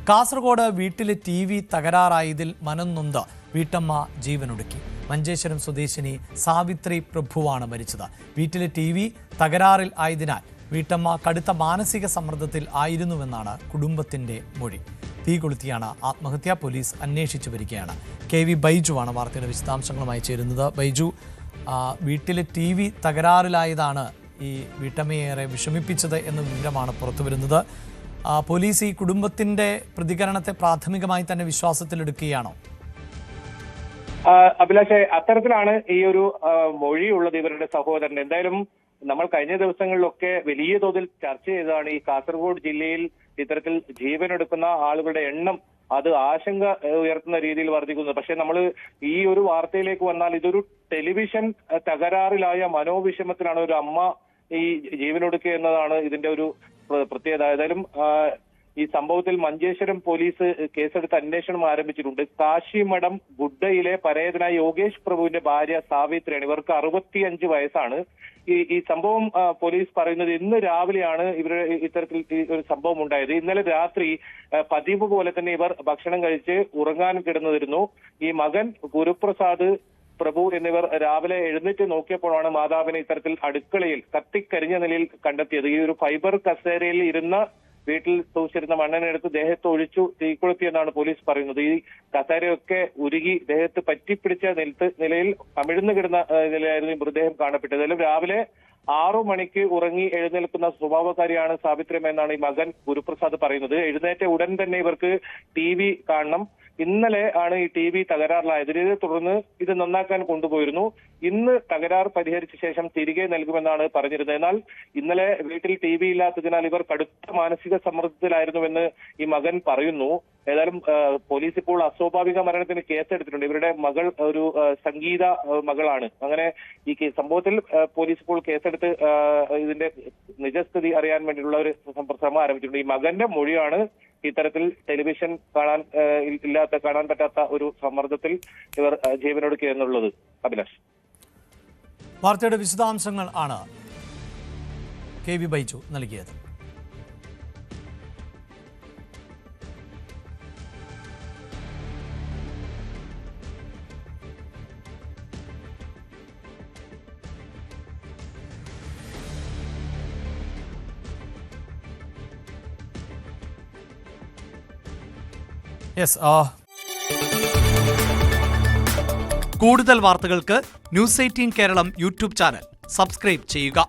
കാസർഗോഡ് വീട്ടിലെ TV തകരാറായതിൽ മനംനൊന്ത് വീട്ടമ്മ ജീവനൊടുക്കി. മഞ്ചേശ്വരം സ്വദേശിനി സാവിത്രി പ്രഭുവാണ് മരിച്ചത്. വീട്ടിലെ TV തകരാറിൽ ആയതിനാൽ വീട്ടമ്മ കടുത്ത മാനസിക സമ്മർദ്ദത്തിൽ ആയിരുന്നുവെന്നാണ് കുടുംബത്തിന്റെ മൊഴി. തീ കൊളുത്തിയാണ് ആത്മഹത്യ. പോലീസ് അന്വേഷിച്ചു വരികയാണ്. KV ബൈജു ആണ് വാർത്തയുടെ വിശദാംശങ്ങളുമായി ചേരുന്നത്. ബൈജു, വീട്ടിലെ TV തകരാറിലായതാണ് ഈ വീട്ടമ്മയേറെ വിഷമിപ്പിച്ചത് എന്ന വിവരമാണ് പുറത്തുവരുന്നത്. പോലീസ് ഈ കുടുംബത്തിന്റെ പ്രതികരണത്തെ പ്രാഥമികമായി തന്നെ വിശ്വാസത്തിലെടുക്കുകയാണോ? അഭിലാഷേ, അത്തരത്തിലാണ് ഈ ഒരു മൊഴിയുള്ളത് ഇവരുടെ സഹോദരൻ. എന്തായാലും നമ്മൾ കഴിഞ്ഞ ദിവസങ്ങളിലൊക്കെ വലിയ തോതിൽ ചർച്ച ചെയ്തതാണ് ഈ കാസർഗോഡ് ജില്ലയിൽ ഇത്തരത്തിൽ ജീവനെടുക്കുന്ന ആളുകളുടെ എണ്ണം അത് ആശങ്ക ഉയർത്തുന്ന രീതിയിൽ വർദ്ധിക്കുന്നു. പക്ഷെ നമ്മൾ ഈ ഒരു വാർത്തയിലേക്ക് വന്നാൽ ഇതൊരു ടെലിവിഷൻ തകരാറിലായ മനോവിഷമത്തിലാണ് ഒരു അമ്മ ഈ ജീവനൊടുക്കുക എന്നതാണ് ഇതിന്റെ ഒരു പ്രത്യേകത. ഏതായാലും ഈ സംഭവത്തിൽ മഞ്ചേശ്വരം പോലീസ് കേസെടുത്ത് അന്വേഷണം ആരംഭിച്ചിട്ടുണ്ട്. കാശിമഠം ഗുഡയിലെ പരേതനായ യോഗേഷ് പ്രഭുവിന്റെ ഭാര്യ സാവിത്രിയാണ്. ഇവർക്ക് 65 വയസ്സാണ്. ഈ സംഭവം പോലീസ് പറയുന്നത് ഇന്ന് രാവിലെയാണ് ഇത്തരത്തിൽ ഒരു സംഭവം ഉണ്ടായത്. ഇന്നലെ രാത്രി പതിവ് പോലെ തന്നെ ഇവർ ഭക്ഷണം കഴിച്ച് ഉറങ്ങാൻ കിടന്നിരുന്നു. ഈ മകൻ ഗുരുപ്രസാദ് പ്രഭു എന്നിവർ രാവിലെ എഴുന്നേറ്റ് നോക്കിയപ്പോഴാണ് മാതാവിനെ ഇത്തരത്തിൽ അടുക്കളയിൽ കത്തിക്കരിഞ്ഞ നിലയിൽ കണ്ടെത്തിയത്. ഈ ഒരു ഫൈബർ കസേരയിൽ ഇരുന്ന വീട്ടിൽ സൂക്ഷിച്ചിരുന്ന മണ്ണെണ്ണയെടുത്ത് ദേഹത്ത് ഒഴിച്ചു തീകൊളുത്തിയെന്നാണ് പോലീസ് പറയുന്നത്. ഈ കസേരയൊക്കെ ഉരുകി ദേഹത്ത് പറ്റിപ്പിടിച്ച നിലയിൽ അമിഴ്ന്നു കിടന്ന നിലയായിരുന്നു ഈ മൃതദേഹം കാണപ്പെട്ടത്. ഏതായാലും രാവിലെ 6 മണിക്ക് ഉറങ്ങി എഴുന്നേൽക്കുന്ന സ്വഭാവക്കാരിയാണ് സാവിത്രി എന്നാണ് ഈ മകൻ ഗുരുപ്രസാദ് പറയുന്നത്. എഴുന്നേറ്റ ഉടൻ തന്നെ ഇവർക്ക് TV കാണണം. ഇന്നലെ ആണ് ഈ TV തകരാറിലായത്. ഇതിനെ തുടർന്ന് ഇത് നന്നാക്കാൻ കൊണ്ടുപോയിരുന്നു. ഇന്ന് തകരാർ പരിഹരിച്ച ശേഷം തിരികെ നൽകുമെന്നാണ് പറഞ്ഞിരുന്നത്. എന്നാൽ ഇന്നലെ വീട്ടിൽ TV ഇല്ലാത്തതിനാൽ ഇവർ കടുത്ത മാനസിക സമ്മർദ്ദത്തിലായിരുന്നുവെന്ന് ഈ മകൻ പറയുന്നു. ഏതായാലും പോലീസ് ഇപ്പോൾ അസ്വാഭാവിക മരണത്തിന് കേസെടുത്തിട്ടുണ്ട്. ഇവരുടെ മകൾ ഒരു സംഗീത മകളാണ്. അങ്ങനെ ഈ സംഭവത്തിൽ പോലീസ് ഇപ്പോൾ കേസെടുത്ത് ഇതിന്റെ നിജസ്ഥിതി അറിയാൻ വേണ്ടിയിട്ടുള്ള ഒരു ശ്രമം ആരംഭിച്ചിട്ടുണ്ട്. ഈ മകന്റെ മൊഴിയാണ് ഇത്തരത്തിൽ ടെലിവിഷൻ കാണാൻ പറ്റാത്ത ഒരു സമ്മർദ്ദത്തിൽ ഇവർ ജീവനൊടുക്കുക എന്നുള്ളത്. അഭിലാഷ്, വാർത്തയുടെ വിശദാംശങ്ങൾ ആണ് KV ബൈജു നൽകിയത്. കൂടുതൽ വാർത്തകൾക്ക് News 18 Keralam YouTube channel subscribe ചെയ്യുക.